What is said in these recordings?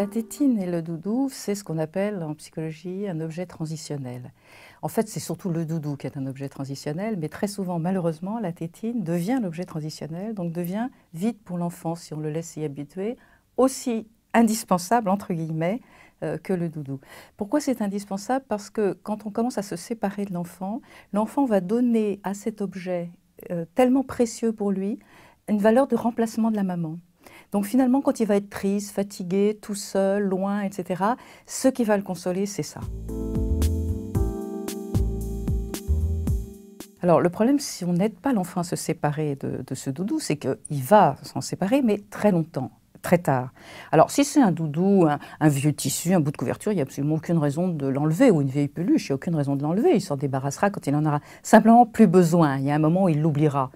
La tétine et le doudou, c'est ce qu'on appelle en psychologie un objet transitionnel. En fait, c'est surtout le doudou qui est un objet transitionnel, mais très souvent, malheureusement, la tétine devient l'objet transitionnel, donc devient vite pour l'enfant, si on le laisse s'y habituer, aussi indispensable, entre guillemets, que le doudou. Pourquoi c'est indispensable? Parce que quand on commence à se séparer de l'enfant, l'enfant va donner à cet objet tellement précieux pour lui une valeur de remplacement de la maman. Donc finalement, quand il va être triste, fatigué, tout seul, loin, etc., ce qui va le consoler, c'est ça. Alors le problème, si on n'aide pas l'enfant à se séparer de ce doudou, c'est qu'il va s'en séparer, mais très longtemps, très tard. Alors si c'est un doudou, un vieux tissu, un bout de couverture, il n'y a absolument aucune raison de l'enlever, ou une vieille peluche, il n'y a aucune raison de l'enlever. Il s'en débarrassera quand il en aura simplement plus besoin. Il y a un moment où il l'oubliera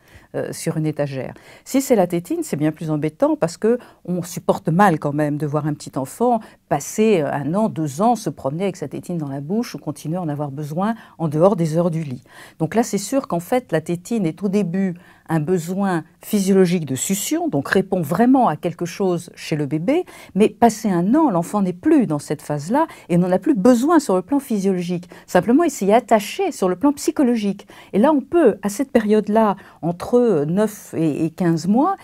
sur une étagère. Si c'est la tétine, c'est bien plus embêtant parce qu'on supporte mal quand même de voir un petit enfant passer 1 an, 2 ans, se promener avec sa tétine dans la bouche ou continuer à en avoir besoin en dehors des heures du lit. Donc là, c'est sûr qu'en fait, la tétine est au début un besoin physiologique de succion, donc répond vraiment à quelque chose chez le bébé, mais passé 1 an, l'enfant n'est plus dans cette phase-là et n'en a plus besoin sur le plan physiologique. Simplement, il s'y est attaché sur le plan psychologique. Et là, on peut, à cette période-là, entre 9 et 15 mois,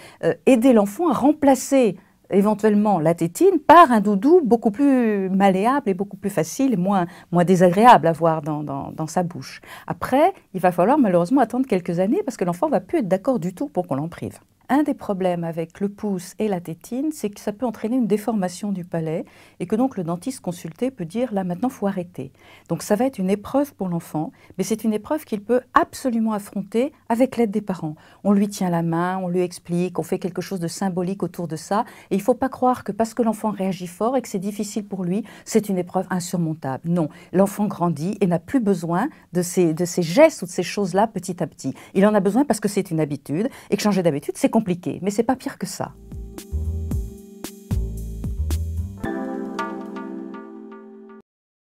aider l'enfant à remplacer éventuellement la tétine par un doudou beaucoup plus malléable et beaucoup plus facile et moins désagréable à voir dans sa bouche. Après, il va falloir malheureusement attendre quelques années parce que l'enfant ne va plus être d'accord du tout pour qu'on l'en prive. Un des problèmes avec le pouce et la tétine, c'est que ça peut entraîner une déformation du palais et que donc le dentiste consulté peut dire là maintenant il faut arrêter. Donc ça va être une épreuve pour l'enfant, mais c'est une épreuve qu'il peut absolument affronter avec l'aide des parents. On lui tient la main, on lui explique, on fait quelque chose de symbolique autour de ça et il ne faut pas croire que parce que l'enfant réagit fort et que c'est difficile pour lui, c'est une épreuve insurmontable. Non, l'enfant grandit et n'a plus besoin de ces gestes ou de ces choses-là petit à petit. Il en a besoin parce que c'est une habitude et que changer d'habitude c'est compliqué, mais c'est pas pire que ça.